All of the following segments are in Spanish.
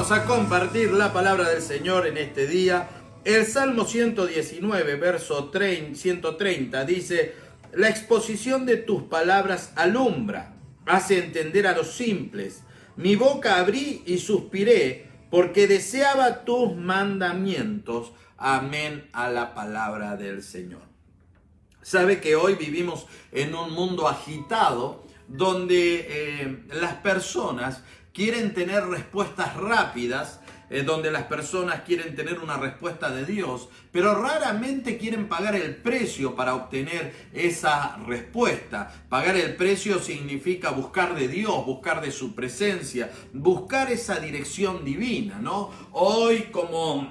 Vamos a compartir la palabra del Señor en este día. El Salmo 119, verso 130 dice: la exposición de tus palabras alumbra, hace entender a los simples. Mi boca abrí y suspiré, porque deseaba tus mandamientos. Amén a la palabra del Señor. Sabe que hoy vivimos en un mundo agitado, donde las personas quieren tener respuestas rápidas, donde las personas quieren tener una respuesta de Dios, pero raramente quieren pagar el precio para obtener esa respuesta. Pagar el precio significa buscar de Dios, buscar de su presencia, buscar esa dirección divina, ¿no? Hoy, como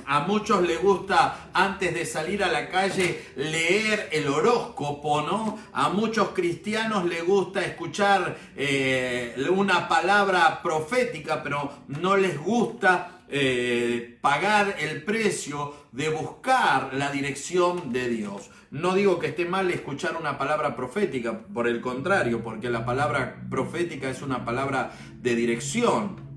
a muchos les gusta antes de salir a la calle leer el horóscopo, ¿no? A muchos cristianos les gusta escuchar una palabra profética, pero no les gusta pagar el precio de buscar la dirección de Dios. No digo que esté mal escuchar una palabra profética, por el contrario, porque la palabra profética es una palabra de dirección.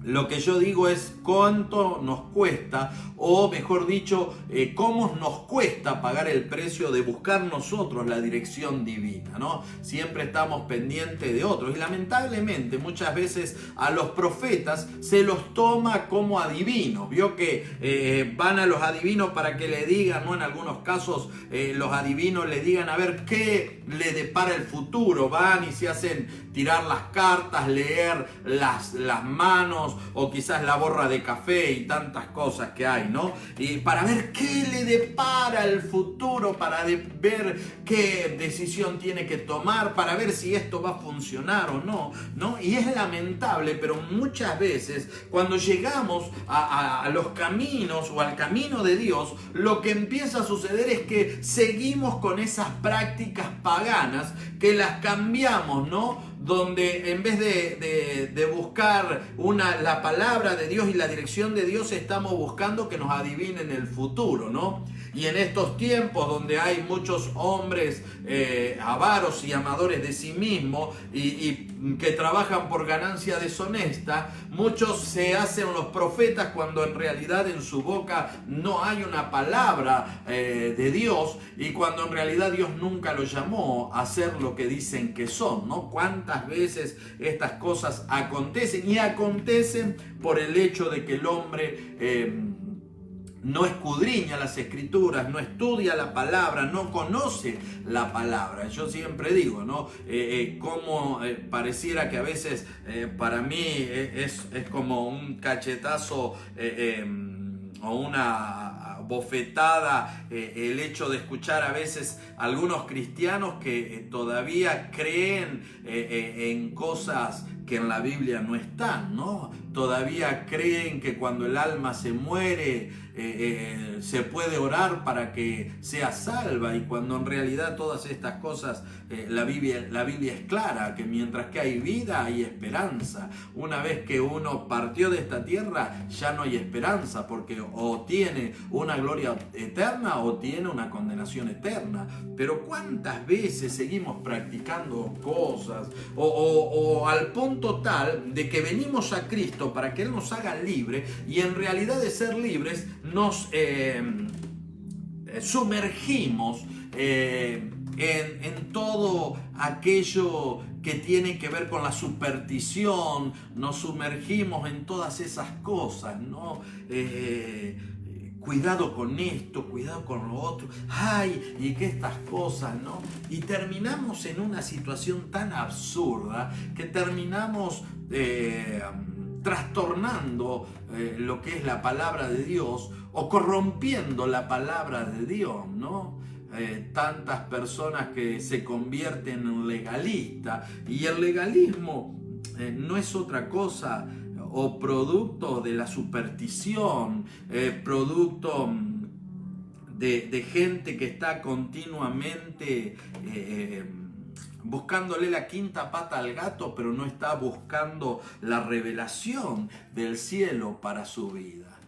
Lo que yo digo es cuánto nos cuesta, o mejor dicho, cómo nos cuesta pagar el precio de buscar nosotros la dirección divina, ¿no? Siempre estamos pendientes de otros y lamentablemente muchas veces a los profetas se los toma como adivinos. Vio que van a los adivinos para que le digan, ¿no? En algunos casos los adivinos le digan a ver qué le depara el futuro. Van y se hacen tirar las cartas, leer las manos, o quizás la borra de café y tantas cosas que hay, ¿no? Y para ver qué le depara el futuro, para ver qué decisión tiene que tomar, para ver si esto va a funcionar o no, ¿no? Y es lamentable, pero muchas veces cuando llegamos a los caminos o al camino de Dios, lo que empieza a suceder es que seguimos con esas prácticas paganas, que las cambiamos, ¿no? Donde en vez de buscar la palabra de Dios y la dirección de Dios, estamos buscando que nos adivinen el futuro, ¿no? Y en estos tiempos donde hay muchos hombres avaros y amadores de sí mismos y que trabajan por ganancia deshonesta, muchos se hacen los profetas cuando en realidad en su boca no hay una palabra de Dios, y cuando en realidad Dios nunca los llamó a ser lo que dicen que son, ¿no? ¿Cuántas veces estas cosas acontecen? Y acontecen por el hecho de que el hombre no escudriña las escrituras, no estudia la palabra, no conoce la palabra. Yo siempre digo, ¿no? Como pareciera que a veces para mí es como un cachetazo o una bofetada el hecho de escuchar a veces algunos cristianos que todavía creen en cosas que en la Biblia no están, ¿no? Todavía creen que cuando el alma se muere se puede orar para que sea salva, y cuando en realidad todas estas cosas la Biblia es clara, que mientras que hay vida hay esperanza. Una vez que uno partió de esta tierra ya no hay esperanza, porque o tiene una gloria eterna o tiene una condenación eterna. Pero ¿cuántas veces seguimos practicando cosas o al punto tal de que venimos a Cristo para que Él nos haga libre, y en realidad de ser libres nos sumergimos en todo aquello que tiene que ver con la superstición, nos sumergimos en todas esas cosas, ¿no? Cuidado con esto, cuidado con lo otro, ay, y que estas cosas, ¿no? Y terminamos en una situación tan absurda que terminamos trastornando lo que es la palabra de Dios, o corrompiendo la palabra de Dios, ¿no? Tantas personas que se convierten en legalistas, y el legalismo no es otra cosa o producto de la superstición, producto de gente que está continuamente buscándole la quinta pata al gato, pero no está buscando la revelación del cielo para su vida.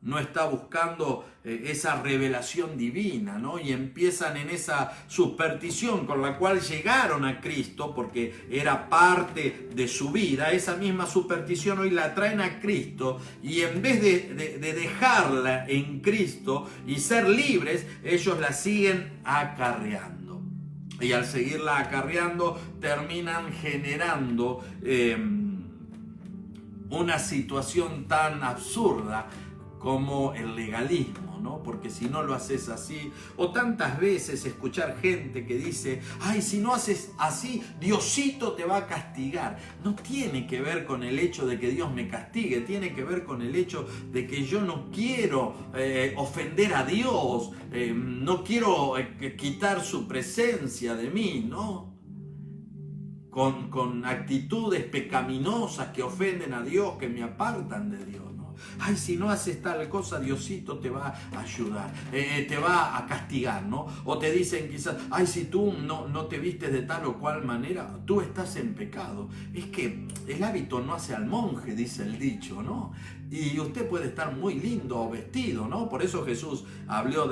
no está buscando esa revelación divina, ¿no? Y empiezan en esa superstición con la cual llegaron a Cristo, porque era parte de su vida. Esa misma superstición hoy la traen a Cristo, y en vez de dejarla en Cristo y ser libres, ellos la siguen acarreando. Y al seguirla acarreando, terminan generando una situación tan absurda como el legalismo, ¿no? Porque si no lo haces así, o tantas veces escuchar gente que dice, ay, si no haces así, Diosito te va a castigar. No tiene que ver con el hecho de que Dios me castigue, tiene que ver con el hecho de que yo no quiero ofender a Dios, no quiero quitar su presencia de mí, ¿no? Con actitudes pecaminosas que ofenden a Dios, que me apartan de Dios, ¿no? Ay, si no haces tal cosa, Diosito te va a ayudar, te va a castigar, ¿no? O te dicen quizás, ay, si tú no te vistes de tal o cual manera, tú estás en pecado. Es que el hábito no hace al monje, dice el dicho, ¿no? Y usted puede estar muy lindo vestido, ¿no? Por eso Jesús habló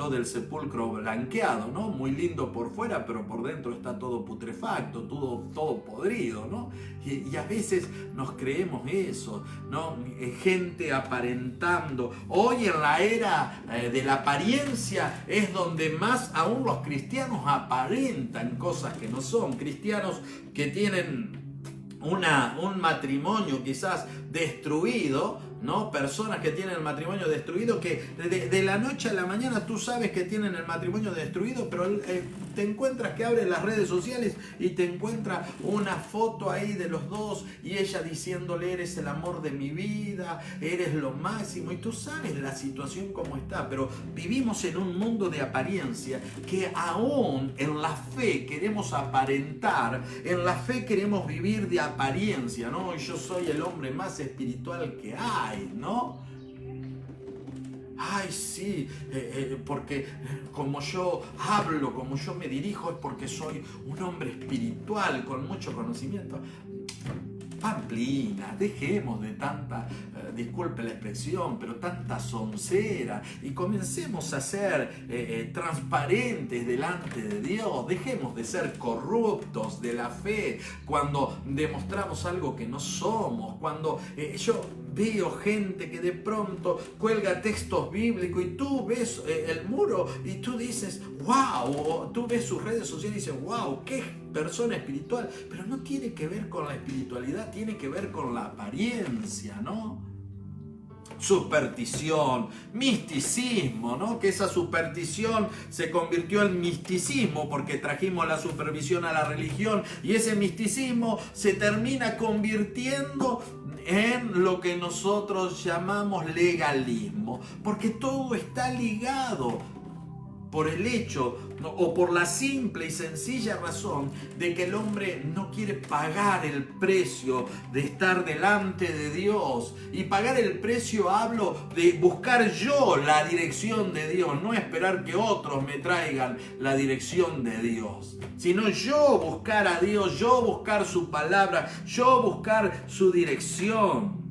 del sepulcro blanqueado, ¿no? Muy lindo por fuera, pero por dentro está todo putrefacto, todo podrido, ¿no? Y a veces nos creemos eso, ¿no? Gente aparentando. Hoy en la era de la apariencia es donde más aún los cristianos aparentan cosas que no son. Cristianos que tienen un matrimonio quizás destruido, ¿no? Personas que tienen el matrimonio destruido, que de la noche a la mañana tú sabes que tienen el matrimonio destruido, pero te encuentras que abres las redes sociales y te encuentras una foto ahí de los dos y ella diciéndole, eres el amor de mi vida, eres lo máximo, y tú sabes la situación como está. Pero vivimos en un mundo de apariencia, que aún en la fe queremos aparentar, en la fe queremos vivir de apariencia, ¿no? Yo soy el hombre más espiritual que hay, ¿no? Ay, sí, porque como yo hablo, como yo me dirijo, es porque soy un hombre espiritual con mucho conocimiento. Pamplina, dejemos de tanta, disculpe la expresión, pero tanta soncera, y comencemos a ser transparentes delante de Dios. Dejemos de ser corruptos de la fe cuando demostramos algo que no somos. Cuando yo veo gente que de pronto cuelga textos bíblicos y tú ves el muro y tú dices, wow, o tú ves sus redes sociales y dices, wow, qué persona espiritual. Pero no tiene que ver con la espiritualidad, tiene que ver con la apariencia, ¿no? Superstición, misticismo, ¿no? Que esa superstición se convirtió en misticismo porque trajimos la supervisión a la religión, y ese misticismo se termina convirtiendo en lo que nosotros llamamos legalismo, porque todo está ligado por el hecho, ¿no? O por la simple y sencilla razón de que el hombre no quiere pagar el precio de estar delante de Dios. Y pagar el precio, hablo de buscar yo la dirección de Dios, no esperar que otros me traigan la dirección de Dios, sino yo buscar a Dios, yo buscar su palabra, yo buscar su dirección.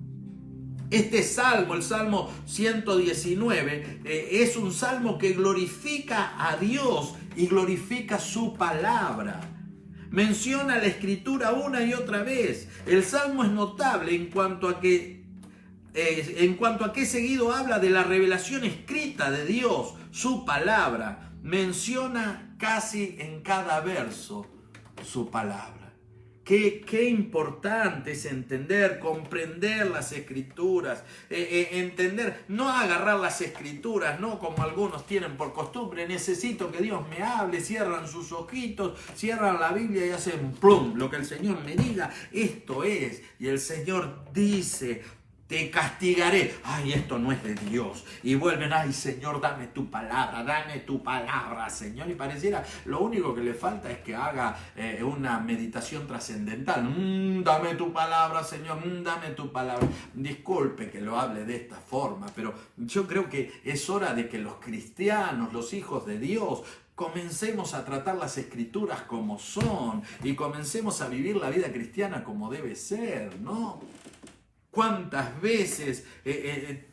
Este salmo, el Salmo 119, es un salmo que glorifica a Dios y glorifica su palabra. Menciona la Escritura una y otra vez. El salmo es notable en cuanto a que seguido habla de la revelación escrita de Dios, su palabra. Menciona casi en cada verso su palabra. Qué importante es entender, comprender las Escrituras, entender, no agarrar las Escrituras, no como algunos tienen por costumbre, necesito que Dios me hable, cierran sus ojitos, cierran la Biblia y hacen plum, lo que el Señor me diga, esto es, y el Señor dice, te castigaré. Ay, esto no es de Dios. Y vuelven, ay, Señor, dame tu palabra, Señor. Y pareciera, lo único que le falta es que haga una meditación trascendental. Dame tu palabra, Señor, dame tu palabra. Disculpe que lo hable de esta forma, pero yo creo que es hora de que los cristianos, los hijos de Dios, comencemos a tratar las Escrituras como son y comencemos a vivir la vida cristiana como debe ser, ¿no? ¿Cuántas veces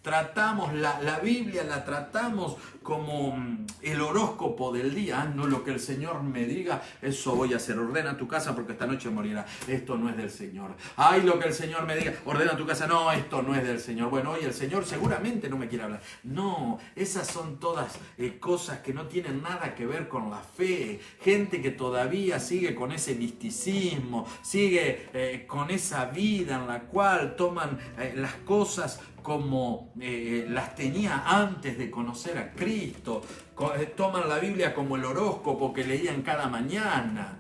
tratamos la Biblia, la tratamos como el horóscopo del día? No, lo que el Señor me diga, eso voy a hacer. Ordena tu casa porque esta noche morirá. Esto no es del Señor. Ay, lo que el Señor me diga, ordena tu casa. No, esto no es del Señor. Bueno, hoy el Señor seguramente no me quiere hablar. No, esas son todas cosas que no tienen nada que ver con la fe. Gente que todavía sigue con ese misticismo, sigue con esa vida en la cual toman las cosas como las tenía antes de conocer a Cristo. Toman la Biblia como el horóscopo que leían cada mañana,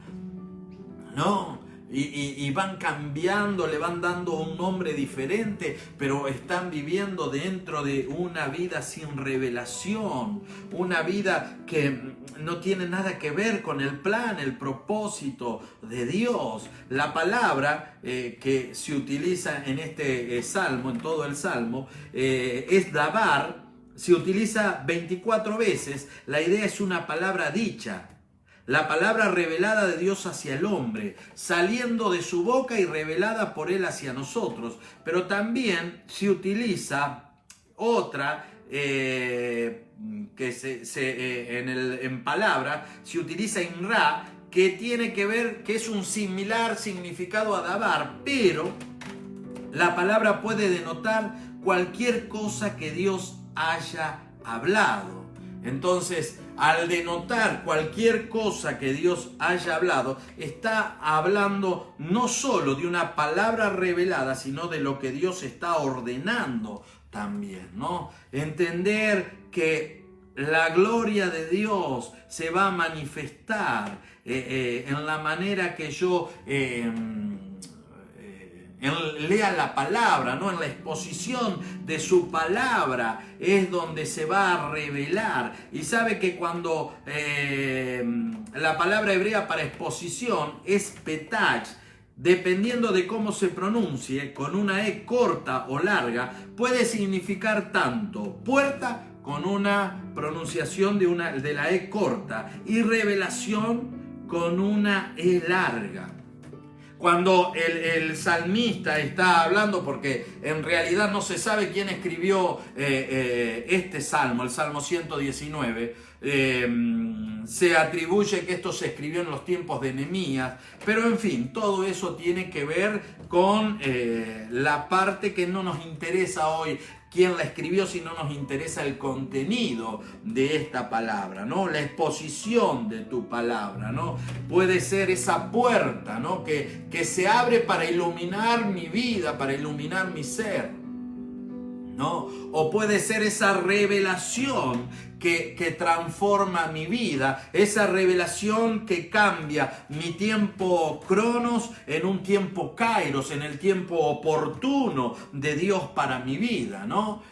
¿no? Y van cambiando, le van dando un nombre diferente, pero están viviendo dentro de una vida sin revelación, una vida que no tiene nada que ver con el plan, el propósito de Dios. La palabra que se utiliza en este salmo, en todo el salmo, es dabar. Se utiliza 24 veces. La idea es una palabra dicha. La palabra revelada de Dios hacia el hombre, saliendo de su boca y revelada por él hacia nosotros. Pero también se utiliza otra que en palabra, se utiliza inra, que tiene que ver, que es un similar significado a dabar, pero la palabra puede denotar cualquier cosa que Dios haya hablado. Entonces, al denotar cualquier cosa que Dios haya hablado, está hablando no solo de una palabra revelada, sino de lo que Dios está ordenando también, ¿no? Entender que la gloria de Dios se va a manifestar en la manera que yo lea la palabra, ¿no? En la exposición de su palabra es donde se va a revelar. Y sabe que cuando la palabra hebrea para exposición es petach, dependiendo de cómo se pronuncie, con una E corta o larga, puede significar tanto puerta con una pronunciación de la E corta y revelación con una E larga. Cuando el salmista está hablando, porque en realidad no se sabe quién escribió este salmo, el Salmo 119, se atribuye que esto se escribió en los tiempos de Nehemías, pero en fin, todo eso tiene que ver con la parte que no nos interesa hoy, quién la escribió, si no nos interesa el contenido de esta palabra, ¿no? La exposición de tu palabra, ¿no? Puede ser esa puerta, ¿no? Que se abre para iluminar mi vida, para iluminar mi ser, ¿no? O puede ser esa revelación que transforma mi vida, esa revelación que cambia mi tiempo cronos en un tiempo kairos, en el tiempo oportuno de Dios para mi vida, ¿no?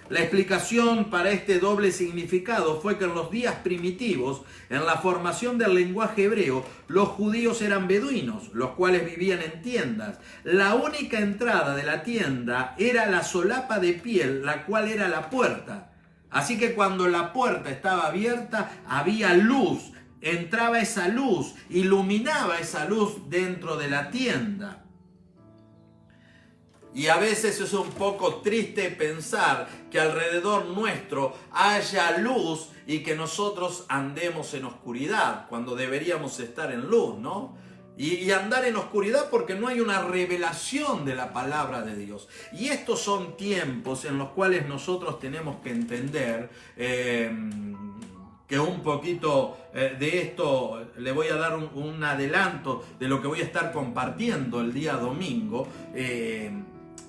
La explicación para este doble significado fue que en los días primitivos, en la formación del lenguaje hebreo, los judíos eran beduinos, los cuales vivían en tiendas. La única entrada de la tienda era la solapa de piel, la cual era la puerta. Así que cuando la puerta estaba abierta, había luz, entraba esa luz, iluminaba esa luz dentro de la tienda. Y a veces es un poco triste pensar que alrededor nuestro haya luz y que nosotros andemos en oscuridad, cuando deberíamos estar en luz, ¿no? Y andar en oscuridad porque no hay una revelación de la palabra de Dios. Y estos son tiempos en los cuales nosotros tenemos que entender que un poquito de esto le voy a dar un adelanto de lo que voy a estar compartiendo el día domingo.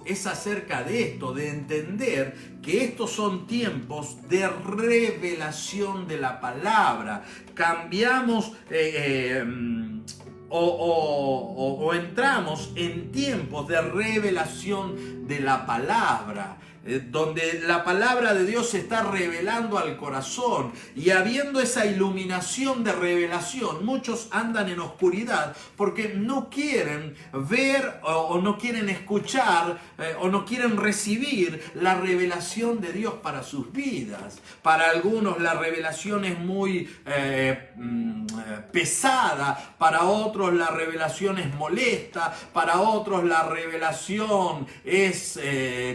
Es acerca de esto, de entender que estos son tiempos de revelación de la palabra. Cambiamos o entramos en tiempos de revelación de la palabra. donde la palabra de Dios se está revelando al corazón, y habiendo esa iluminación de revelación, muchos andan en oscuridad porque no quieren ver o no quieren escuchar o no quieren recibir la revelación de Dios para sus vidas. Para algunos la revelación es muy pesada, para otros la revelación es molesta, para otros la revelación es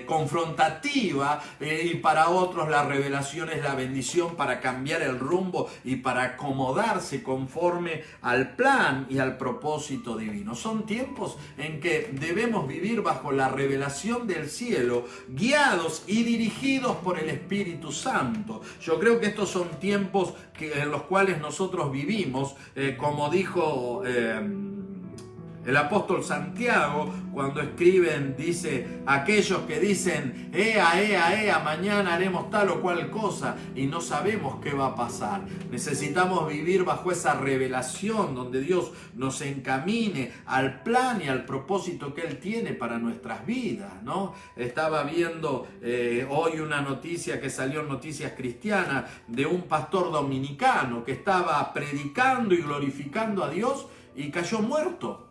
confrontativa, y para otros la revelación es la bendición para cambiar el rumbo y para acomodarse conforme al plan y al propósito divino. Son tiempos en que debemos vivir bajo la revelación del cielo, guiados y dirigidos por el Espíritu Santo. Yo creo que estos son tiempos en los cuales nosotros vivimos, como dijo el apóstol Santiago, cuando escriben, dice, aquellos que dicen, ea, mañana haremos tal o cual cosa, y no sabemos qué va a pasar. Necesitamos vivir bajo esa revelación donde Dios nos encamine al plan y al propósito que Él tiene para nuestras vidas, ¿no? Estaba viendo hoy una noticia que salió en Noticias Cristianas de un pastor dominicano que estaba predicando y glorificando a Dios y cayó muerto,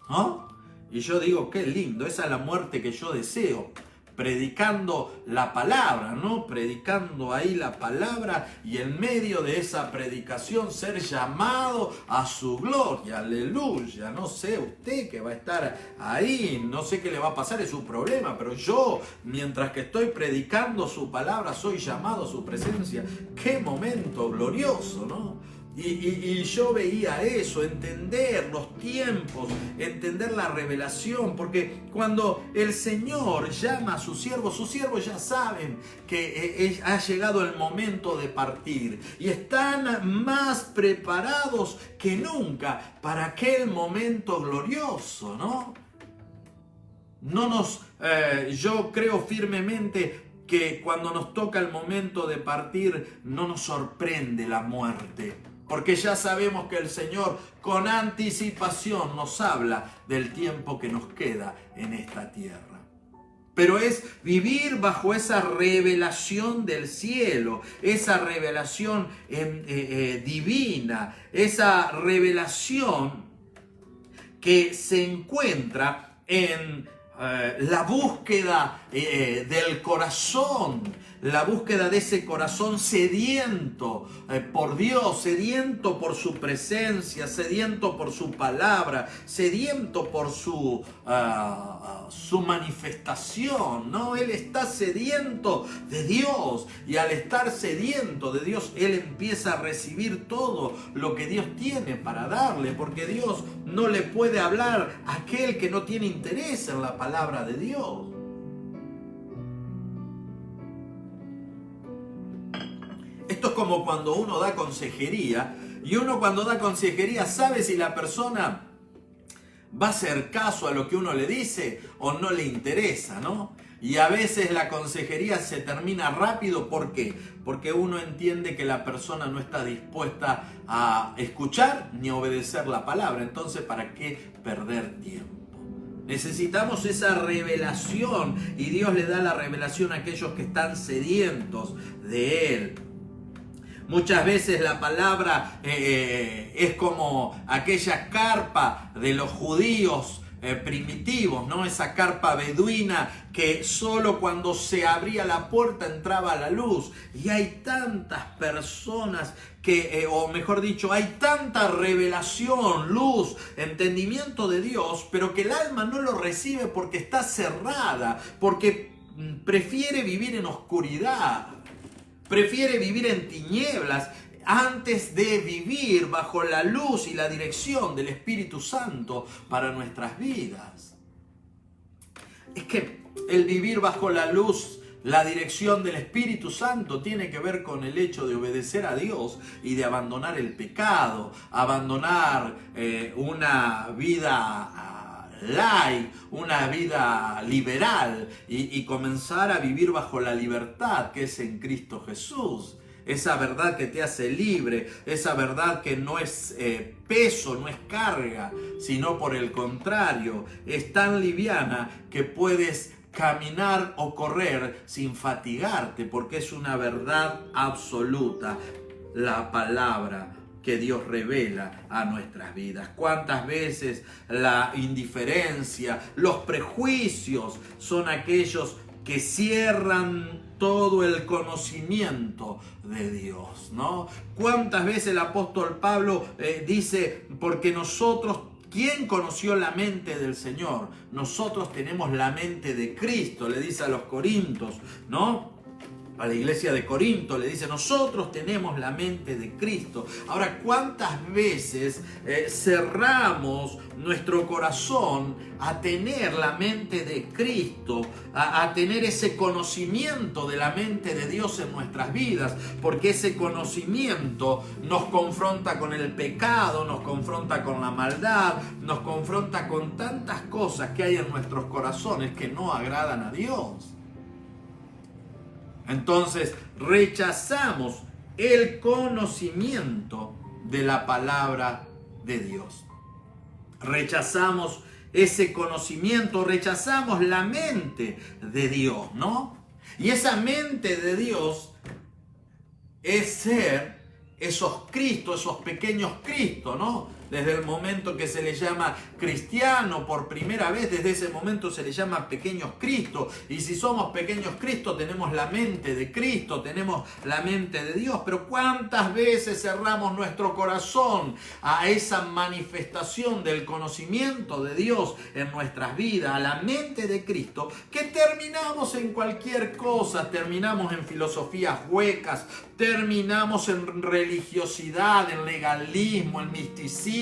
¿no? Y yo digo, qué lindo, esa es la muerte que yo deseo, predicando la palabra, ¿no? Predicando ahí la palabra, y en medio de esa predicación ser llamado a su gloria, aleluya. No sé usted que va a estar ahí, no sé qué le va a pasar, es su problema, pero yo, mientras que estoy predicando su palabra, soy llamado a su presencia. Qué momento glorioso, ¿no? Y yo veía eso, entender los tiempos, entender la revelación, porque cuando el Señor llama a sus siervos ya saben que ha llegado el momento de partir y están más preparados que nunca para aquel momento glorioso, ¿no? Yo creo firmemente que cuando nos toca el momento de partir no nos sorprende la muerte, porque ya sabemos que el Señor con anticipación nos habla del tiempo que nos queda en esta tierra. Pero es vivir bajo esa revelación del cielo, esa revelación divina, esa revelación que se encuentra en la búsqueda del corazón, la búsqueda de ese corazón sediento por Dios, sediento por su presencia, sediento por su palabra, sediento por su manifestación, ¿no? Él está sediento de Dios, y al estar sediento de Dios, él empieza a recibir todo lo que Dios tiene para darle, porque Dios no le puede hablar a aquel que no tiene interés en la palabra de Dios. Esto es como cuando uno da consejería, y uno cuando da consejería sabe si la persona va a hacer caso a lo que uno le dice o no le interesa, ¿no? Y a veces la consejería se termina rápido. ¿Por qué? Porque uno entiende que la persona no está dispuesta a escuchar ni a obedecer la palabra. Entonces, ¿para qué perder tiempo? Necesitamos esa revelación, y Dios le da la revelación a aquellos que están sedientos de Él. Muchas veces la palabra es como aquella carpa de los judíos primitivos, ¿no? Esa carpa beduina que solo cuando se abría la puerta entraba la luz. Y hay tantas personas que, o mejor dicho, hay tanta revelación, luz, entendimiento de Dios, pero que el alma no lo recibe porque está cerrada, porque prefiere vivir en oscuridad. Prefiere vivir en tinieblas antes de vivir bajo la luz y la dirección del Espíritu Santo para nuestras vidas. Es que el vivir bajo la luz, la dirección del Espíritu Santo, tiene que ver con el hecho de obedecer a Dios y de abandonar el pecado, abandonar una vida light, una vida liberal, y comenzar a vivir bajo la libertad que es en Cristo Jesús. Esa verdad que te hace libre, esa verdad que no es peso, no es carga, sino por el contrario, es tan liviana que puedes caminar o correr sin fatigarte, porque es una verdad absoluta la palabra que Dios revela a nuestras vidas. ¿Cuántas veces la indiferencia, los prejuicios son aquellos que cierran todo el conocimiento de Dios, ¿no? ¿Cuántas veces el apóstol Pablo dice, porque nosotros, ¿quién conoció la mente del Señor? Nosotros tenemos la mente de Cristo, le dice a los Corintios, ¿no? A la iglesia de Corinto le dice, nosotros tenemos la mente de Cristo. Ahora, ¿cuántas veces cerramos nuestro corazón a tener la mente de Cristo, a tener ese conocimiento de la mente de Dios en nuestras vidas? Porque ese conocimiento nos confronta con el pecado, nos confronta con la maldad, nos confronta con tantas cosas que hay en nuestros corazones que no agradan a Dios. Entonces rechazamos el conocimiento de la palabra de Dios. Rechazamos ese conocimiento, rechazamos la mente de Dios, ¿no? Y esa mente de Dios es ser esos Cristos, esos pequeños Cristos, ¿no? Desde el momento que se le llama cristiano por primera vez, desde ese momento se le llama pequeños Cristo. Y si somos pequeños Cristo, tenemos la mente de Cristo, tenemos la mente de Dios. Pero ¿cuántas veces cerramos nuestro corazón a esa manifestación del conocimiento de Dios en nuestras vidas, a la mente de Cristo, que terminamos en cualquier cosa? Terminamos en filosofías huecas, terminamos en religiosidad, en legalismo, en misticismo,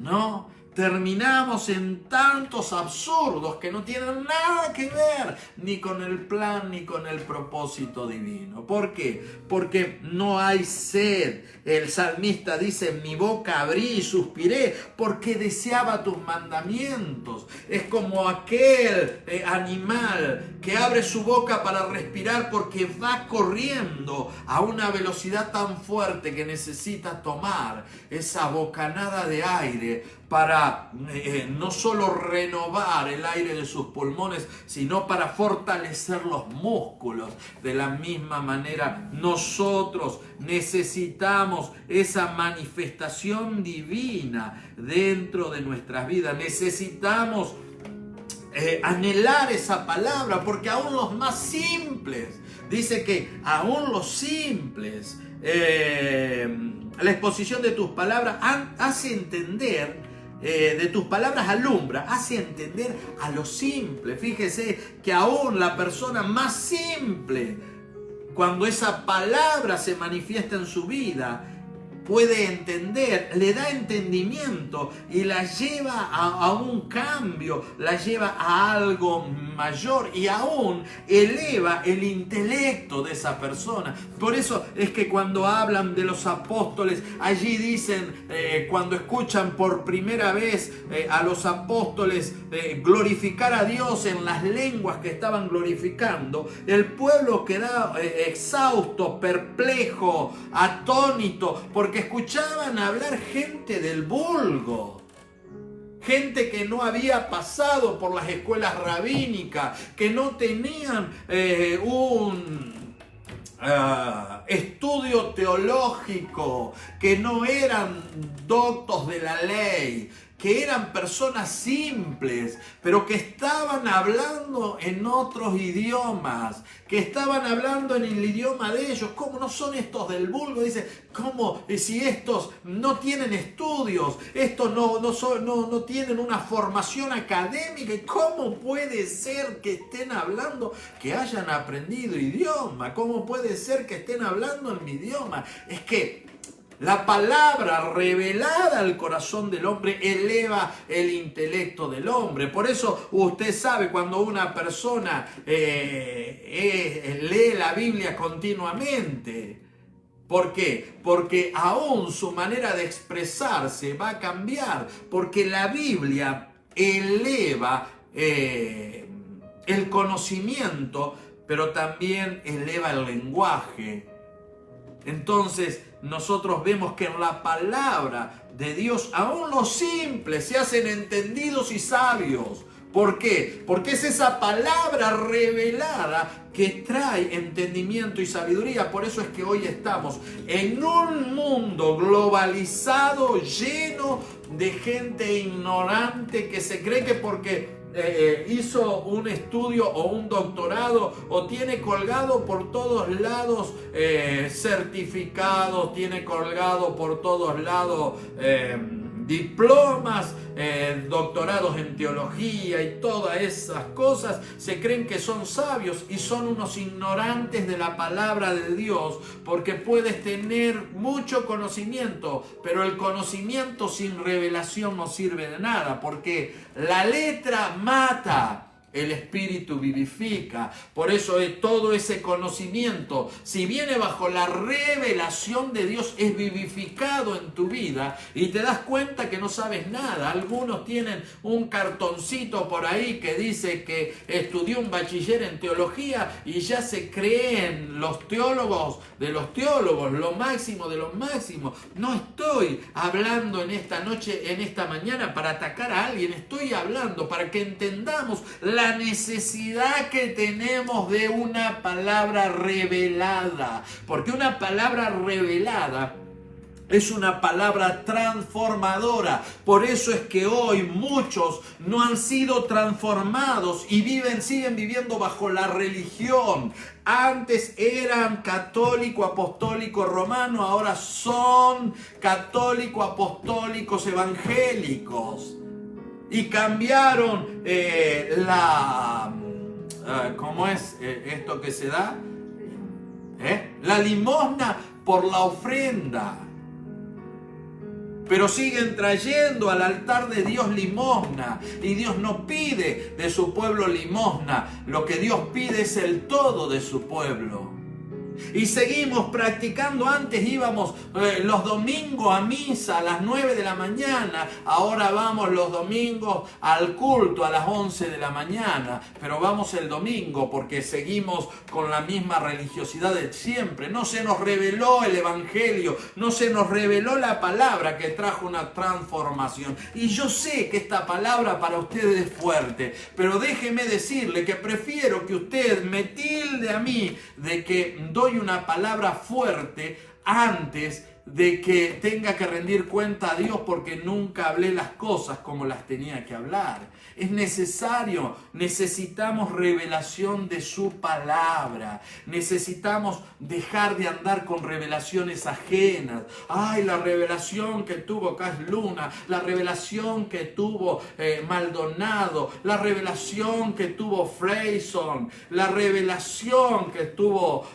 ¿no? Terminamos en tantos absurdos que no tienen nada que ver ni con el plan ni con el propósito divino. ¿Por qué? Porque no hay sed. El salmista dice, mi boca abrí y suspiré porque deseaba tus mandamientos. Es como aquel animal que abre su boca para respirar porque va corriendo a una velocidad tan fuerte que necesita tomar esa bocanada de aire para no solo renovar el aire de sus pulmones, sino para fortalecer los músculos. De la misma manera, nosotros necesitamos esa manifestación divina dentro de nuestras vidas. Necesitamos anhelar esa palabra, porque aún los más simples, dice que aún los simples, la exposición de tus palabras hace entender, de tus palabras alumbra, hace entender a lo simple. Fíjese que aún la persona más simple, cuando esa palabra se manifiesta en su vida, puede entender, le da entendimiento y la lleva a un cambio, la lleva a algo mayor y aún eleva el intelecto de esa persona. Por eso es que cuando hablan de los apóstoles, allí dicen, cuando escuchan por primera vez a los apóstoles glorificar a Dios en las lenguas que estaban glorificando, el pueblo queda exhausto, perplejo, atónito, porque escuchaban hablar gente del vulgo, gente que no había pasado por las escuelas rabínicas, que no tenían un estudio teológico, que no eran doctos de la ley, que eran personas simples, pero que estaban hablando en otros idiomas, que estaban hablando en el idioma de ellos. ¿Cómo no son estos del vulgo? Dice, ¿cómo si estos no tienen estudios, estos no tienen una formación académica? ¿Cómo puede ser que estén hablando, que hayan aprendido idioma? ¿Cómo puede ser que estén hablando en mi idioma? Es que la palabra revelada al corazón del hombre eleva el intelecto del hombre. Por eso usted sabe, cuando una persona lee la Biblia continuamente, ¿por qué? Porque aún su manera de expresarse va a cambiar, porque la Biblia eleva el conocimiento, pero también eleva el lenguaje. Entonces nosotros vemos que en la palabra de Dios aún los simples se hacen entendidos y sabios. ¿Por qué? Porque es esa palabra revelada que trae entendimiento y sabiduría. Por eso es que hoy estamos en un mundo globalizado, lleno de gente ignorante que se cree que porque hizo un estudio o un doctorado o tiene colgado por todos lados certificados, tiene colgado por todos lados diplomas, doctorados en teología y todas esas cosas, se creen que son sabios y son unos ignorantes de la palabra de Dios, porque puedes tener mucho conocimiento, pero el conocimiento sin revelación no sirve de nada, porque la letra mata, el espíritu vivifica. Por eso todo ese conocimiento, si viene bajo la revelación de Dios, es vivificado en tu vida y te das cuenta que no sabes nada. Algunos tienen un cartoncito por ahí que dice que estudió un bachiller en teología y ya se creen los teólogos de los teólogos, lo máximo de lo máximo. No estoy hablando en esta noche, en esta mañana, para atacar a alguien. Estoy hablando para que entendamos la necesidad que tenemos de una palabra revelada, porque una palabra revelada es una palabra transformadora. Por eso es que hoy muchos no han sido transformados y siguen viviendo bajo la religión. Antes eran católico, apostólico, romano, ahora son católico, apostólicos, evangélicos. Y cambiaron ¿cómo es esto que se da? La limosna por la ofrenda. Pero siguen trayendo al altar de Dios limosna. Y Dios no pide de su pueblo limosna. Lo que Dios pide es el todo de su pueblo. Y seguimos practicando. Antes íbamos los domingos a misa a las 9 de la mañana. Ahora vamos los domingos al culto a las 11 de la mañana. Pero vamos el domingo porque seguimos con la misma religiosidad de siempre. No se nos reveló el evangelio. No se nos reveló la palabra que trajo una transformación. Y yo sé que esta palabra para ustedes es fuerte. Pero déjeme decirle que prefiero que usted me tilde a mí de que doy una palabra fuerte antes de que tenga que rendir cuenta a Dios porque nunca hablé las cosas como las tenía que hablar. Es necesario, necesitamos revelación de su palabra. Necesitamos dejar de andar con revelaciones ajenas. Ay, la revelación que tuvo Cas Luna, la revelación que tuvo Maldonado, la revelación que tuvo Freyson, la revelación que tuvo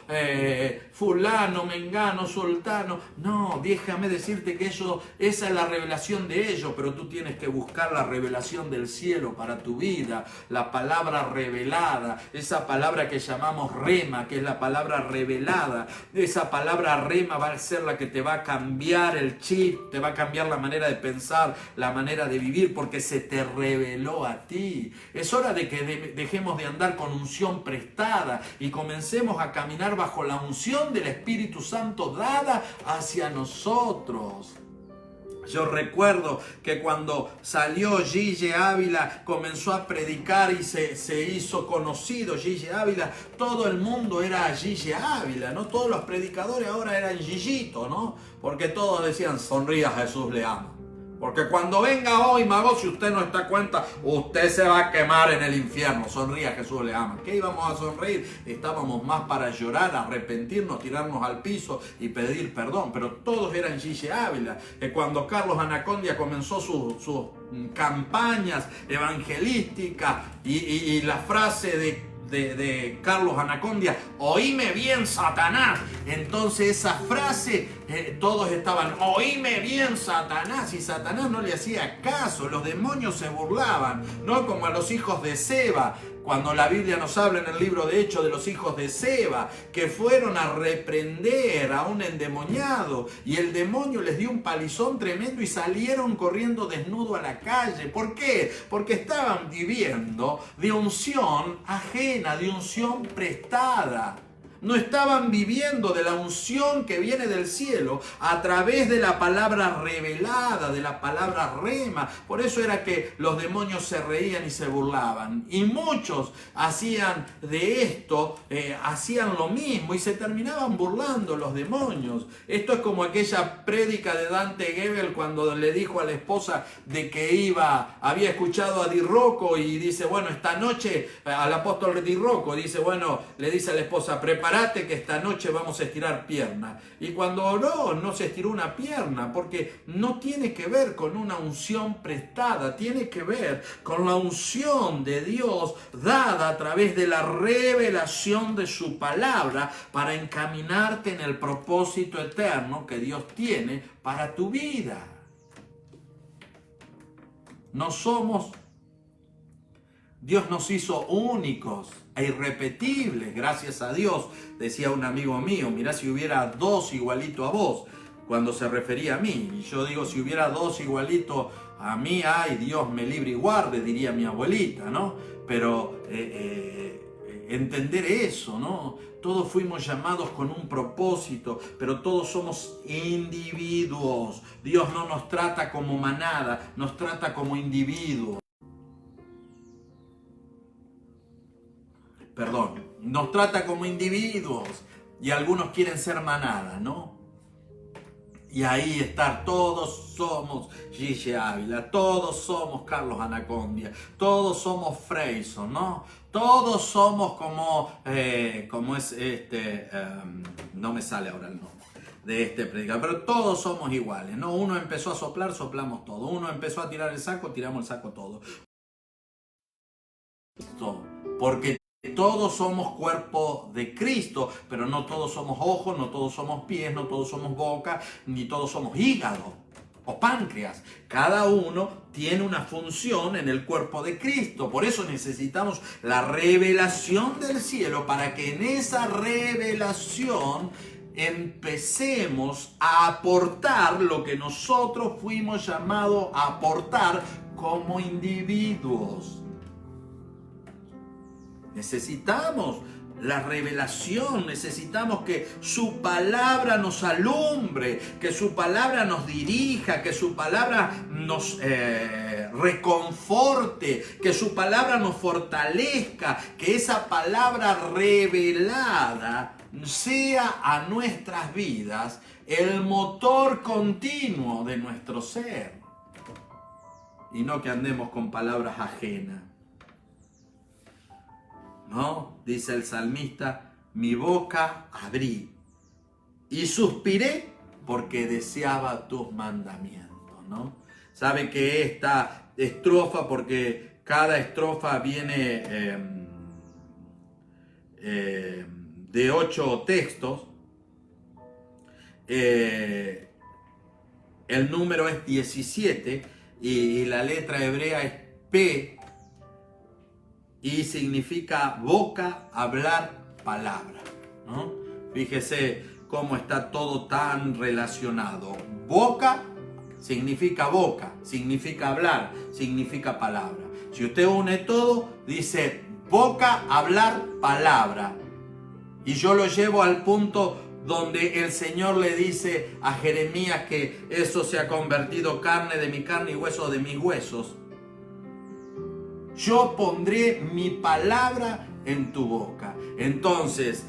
fulano, mengano, sultano. No, déjame decirte que esa es la revelación de ellos, pero tú tienes que buscar la revelación del cielo para tu vida, la palabra revelada, esa palabra que llamamos rema, que es la palabra revelada. Esa palabra rema va a ser la que te va a cambiar el chip, te va a cambiar la manera de pensar, la manera de vivir, porque se te reveló a ti. Es hora de que dejemos de andar con unción prestada y comencemos a caminar bajo la unción del Espíritu Santo dada hacia nosotros. Yo recuerdo que cuando salió Gille Ávila, comenzó a predicar y se hizo conocido Gille Ávila. Todo el mundo era Gille Ávila, ¿no? Todos los predicadores ahora eran Gillito, ¿no? Porque todos decían, sonría, Jesús le ama. Porque cuando venga hoy, mago, si usted no está cuenta, usted se va a quemar en el infierno. Sonría, Jesús le ama. ¿Qué íbamos a sonreír? Estábamos más para llorar, arrepentirnos, tirarnos al piso y pedir perdón. Pero todos eran Gille Ávila. Cuando Carlos Anacondia comenzó sus campañas evangelísticas y la frase de Carlos Anacondia, oíme bien, Satanás. Entonces esa frase, todos estaban, oíme bien, Satanás. Y Satanás no le hacía caso, los demonios se burlaban, ¿no? Como a los hijos de Seba, cuando la Biblia nos habla en el libro de Hechos de los hijos de Seba, que fueron a reprender a un endemoniado y el demonio les dio un palizón tremendo y salieron corriendo desnudos a la calle. ¿Por qué? Porque estaban viviendo de unción ajena, de unción prestada. No estaban viviendo de la unción que viene del cielo a través de la palabra revelada, de la palabra rema. Por eso era que los demonios se reían y se burlaban. Y muchos hacían de esto, hacían lo mismo y se terminaban burlando los demonios. Esto es como aquella prédica de Dante Gebel cuando le dijo a la esposa de que había escuchado a Di Rocco y dice, bueno, esta noche, al apóstol Di Rocco, dice, bueno, le dice a la esposa, prepárate que esta noche vamos a estirar pierna. Y cuando oró, no se estiró una pierna, porque no tiene que ver con una unción prestada, tiene que ver con la unción de Dios dada a través de la revelación de su palabra para encaminarte en el propósito eterno que Dios tiene para tu vida. Dios nos hizo únicos e irrepetibles, gracias a Dios. Decía un amigo mío, mirá si hubiera dos igualito a vos, cuando se refería a mí. Y yo digo, si hubiera dos igualito a mí, ay, Dios me libre y guarde, diría mi abuelita, ¿no? Pero entender eso, ¿no? Todos fuimos llamados con un propósito, pero todos somos individuos. Dios no nos trata como manada, nos trata como individuos. Nos trata como individuos y algunos quieren ser manada, ¿no? Y ahí estar, todos somos Gigi Ávila, todos somos Carlos Anacondia, todos somos Freyson, ¿no? Todos somos como es no me sale ahora el nombre de este predicador, pero todos somos iguales, ¿no? Uno empezó a soplar, soplamos todo. Uno empezó a tirar el saco, tiramos el saco todo. Porque todos somos cuerpo de Cristo, pero no todos somos ojos, no todos somos pies, no todos somos boca, ni todos somos hígado o páncreas. Cada uno tiene una función en el cuerpo de Cristo. Por eso necesitamos la revelación del cielo, para que en esa revelación empecemos a aportar lo que nosotros fuimos llamados a aportar como individuos. Necesitamos la revelación, necesitamos que su palabra nos alumbre, que su palabra nos dirija, que su palabra nos reconforte, que su palabra nos fortalezca, que esa palabra revelada sea a nuestras vidas el motor continuo de nuestro ser. Y no que andemos con palabras ajenas. ¿No? Dice el salmista, mi boca abrí y suspiré porque deseaba tus mandamientos, ¿no? Sabe que esta estrofa, porque cada estrofa viene de 8 textos, el número es 17 y la letra hebrea es P, y significa boca, hablar, palabra, ¿no? Fíjese cómo está todo tan relacionado. Boca significa hablar, significa palabra. Si usted une todo, dice boca, hablar, palabra. Y yo lo llevo al punto donde el Señor le dice a Jeremías que eso se ha convertido carne de mi carne y hueso de mis huesos. Yo pondré mi palabra en tu boca. Entonces,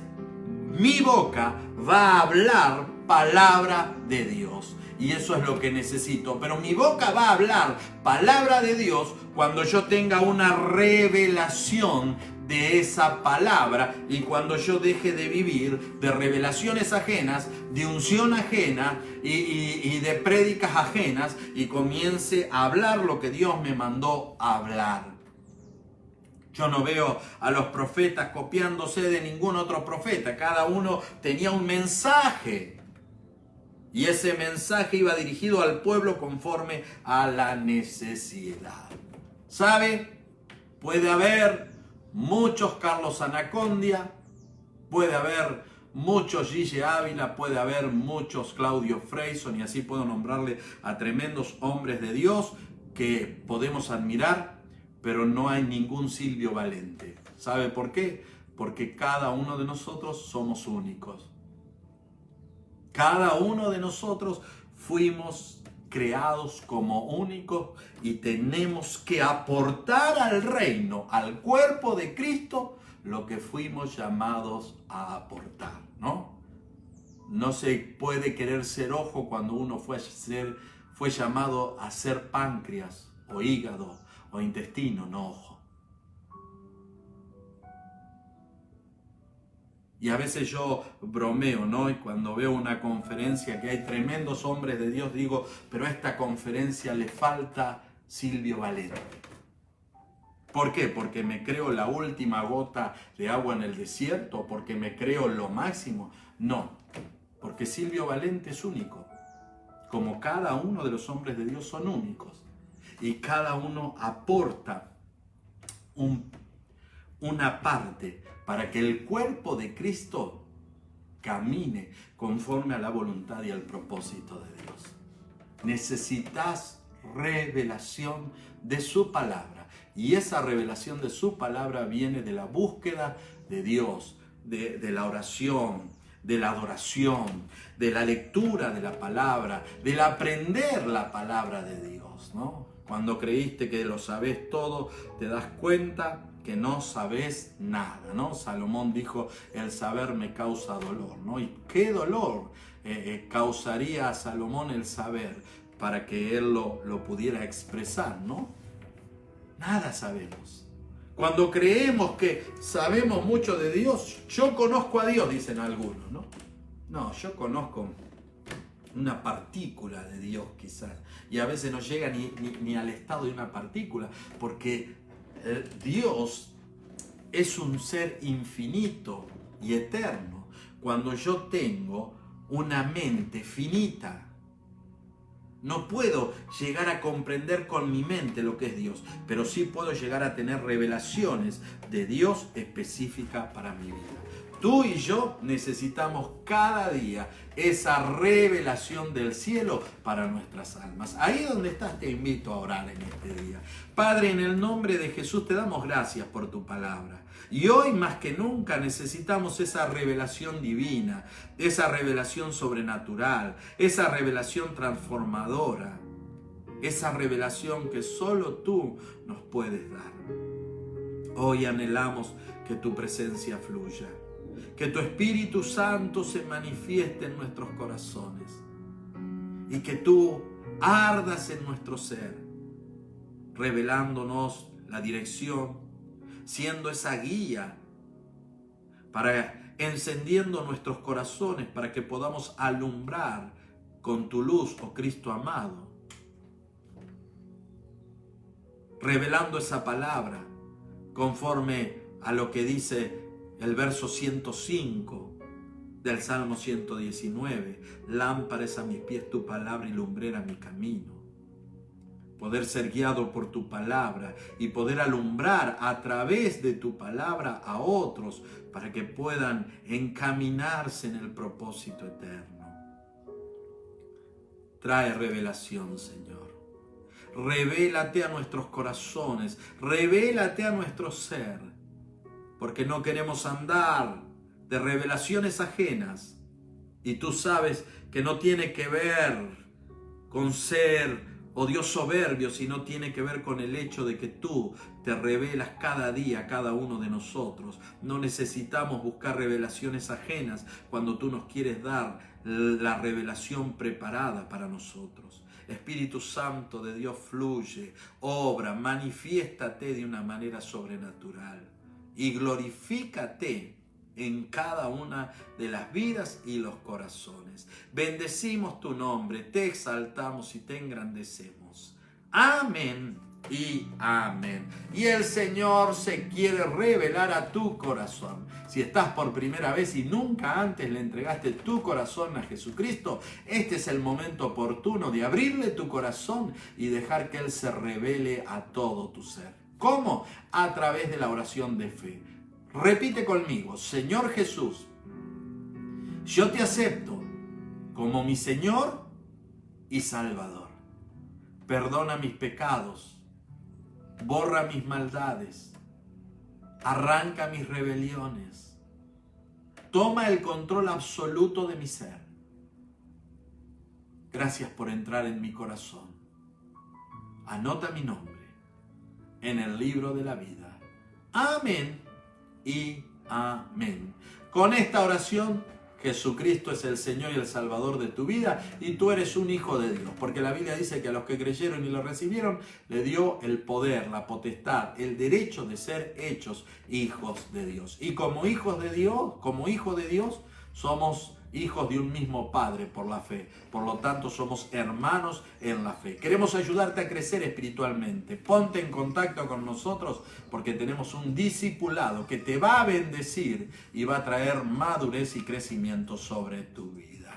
mi boca va a hablar palabra de Dios. Y eso es lo que necesito. Pero mi boca va a hablar palabra de Dios cuando yo tenga una revelación de esa palabra, y cuando yo deje de vivir de revelaciones ajenas, de unción ajena y de prédicas ajenas, y comience a hablar lo que Dios me mandó a hablar. Yo no veo a los profetas copiándose de ningún otro profeta. Cada uno tenía un mensaje. Y ese mensaje iba dirigido al pueblo conforme a la necesidad. ¿Sabe? Puede haber muchos Carlos Anacondia, puede haber muchos Gigi Ávila, puede haber muchos Claudio Freyson, y así puedo nombrarle a tremendos hombres de Dios que podemos admirar, pero no hay ningún Silvio Valente. ¿Sabe por qué? porque cada uno de nosotros somos únicos. Cada uno de nosotros fuimos creados como únicos y tenemos que aportar al reino, al cuerpo de Cristo, lo que fuimos llamados a aportar, ¿no? No se puede querer ser ojo cuando uno fue llamado a ser páncreas o hígado o intestino, no ojo. Y a veces yo bromeo, ¿no? Y cuando veo una conferencia que hay tremendos hombres de Dios, digo, pero a esta conferencia le falta Silvio Valente. ¿Por qué? ¿Porque me creo la última gota de agua en el desierto? ¿Porque me creo lo máximo? No, porque Silvio Valente es único. Como cada uno de los hombres de Dios son únicos. Y cada uno aporta una parte para que el cuerpo de Cristo camine conforme a la voluntad y al propósito de Dios. Necesitas revelación de su palabra. Y esa revelación de su palabra viene de la búsqueda de Dios, de la oración, de la adoración, de la lectura de la palabra, del aprender la palabra de Dios, ¿no? Cuando creíste que lo sabés todo, te das cuenta que no sabés nada, ¿no? Salomón dijo, el saber me causa dolor, ¿no? ¿Y qué dolor causaría a Salomón el saber para que él lo pudiera expresar, ¿no? Nada sabemos. Cuando creemos que sabemos mucho de Dios, yo conozco a Dios, dicen algunos, ¿no? No, yo conozco una partícula de Dios quizás, y a veces no llega ni al estado de una partícula, porque Dios es un ser infinito y eterno. Cuando yo tengo una mente finita, no puedo llegar a comprender con mi mente lo que es Dios, pero sí puedo llegar a tener revelaciones de Dios específicas para mi vida. Tú y yo necesitamos cada día esa revelación del cielo para nuestras almas. Ahí donde estás te invito a orar en este día. Padre, en el nombre de Jesús te damos gracias por tu palabra. Y hoy más que nunca necesitamos esa revelación divina, esa revelación sobrenatural, esa revelación transformadora, esa revelación que solo tú nos puedes dar. Hoy anhelamos que tu presencia fluya, que tu Espíritu Santo se manifieste en nuestros corazones y que tú ardas en nuestro ser, revelándonos la dirección, siendo esa guía, encendiendo nuestros corazones para que podamos alumbrar con tu luz, oh Cristo amado, revelando esa palabra conforme a lo que dice el verso 105 del Salmo 119, lámpara es a mis pies tu palabra y lumbrera mi camino. Poder ser guiado por tu palabra y poder alumbrar a través de tu palabra a otros para que puedan encaminarse en el propósito eterno. Trae revelación, Señor. Revélate a nuestros corazones, revélate a nuestro ser, porque no queremos andar de revelaciones ajenas. Y tú sabes que no tiene que ver con ser o Dios soberbio, sino tiene que ver con el hecho de que tú te revelas cada día a cada uno de nosotros. No necesitamos buscar revelaciones ajenas cuando tú nos quieres dar la revelación preparada para nosotros. Espíritu Santo de Dios, fluye, obra, manifiéstate de una manera sobrenatural y glorifícate en cada una de las vidas y los corazones. Bendecimos tu nombre, te exaltamos y te engrandecemos. Amén y amén. Y el Señor se quiere revelar a tu corazón. Si estás por primera vez y nunca antes le entregaste tu corazón a Jesucristo, este es el momento oportuno de abrirle tu corazón y dejar que Él se revele a todo tu ser. ¿Cómo? A través de la oración de fe. Repite conmigo: Señor Jesús, yo te acepto como mi Señor y Salvador. Perdona mis pecados, borra mis maldades, Arranca mis rebeliones. Toma el control absoluto de mi ser. Gracias por entrar en mi corazón. Anota mi nombre en el libro de la vida. Amén y amén. Con esta oración, Jesucristo es el Señor y el Salvador de tu vida y tú eres un hijo de Dios, porque la Biblia dice que a los que creyeron y lo recibieron le dio el poder, la potestad, el derecho de ser hechos hijos de Dios. Y como hijos de Dios, como hijo de Dios, somos hijos de un mismo Padre por la fe. Por lo tanto, somos hermanos en la fe. Queremos ayudarte a crecer espiritualmente. Ponte en contacto con nosotros porque tenemos un discipulado que te va a bendecir y va a traer madurez y crecimiento sobre tu vida.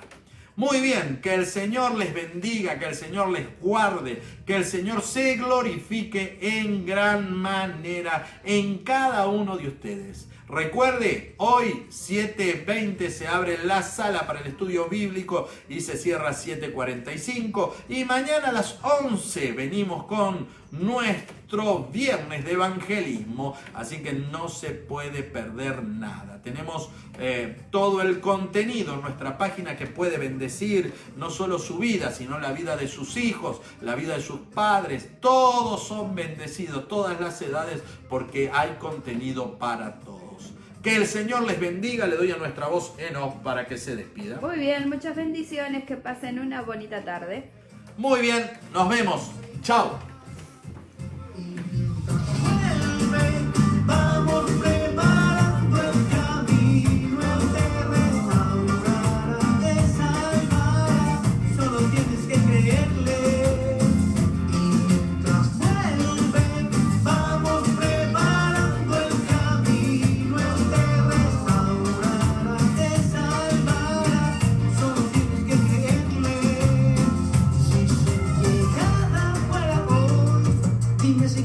Muy bien, que el Señor les bendiga, que el Señor les guarde, que el Señor se glorifique en gran manera en cada uno de ustedes. Recuerde, hoy 7:20 se abre la sala para el estudio bíblico y se cierra 7:45. Y mañana a las 11 venimos con nuestro viernes de evangelismo. Así que no se puede perder nada. Tenemos todo el contenido en nuestra página que puede bendecir no solo su vida, sino la vida de sus hijos, la vida de sus padres. Todos son bendecidos, todas las edades, porque hay contenido para todos. Que el Señor les bendiga. Le doy a nuestra voz en off para que se despida. Muy bien, muchas bendiciones, que pasen una bonita tarde. Muy bien, nos vemos. Chao. Vamos preparando el camino, Él te restaurará, te salvará, solo tienes que creerle. Y mientras vuelve, vamos preparando el camino, Él te restaurará, te salvará, solo tienes que creerle. Si su llegada fuera hoy, dime si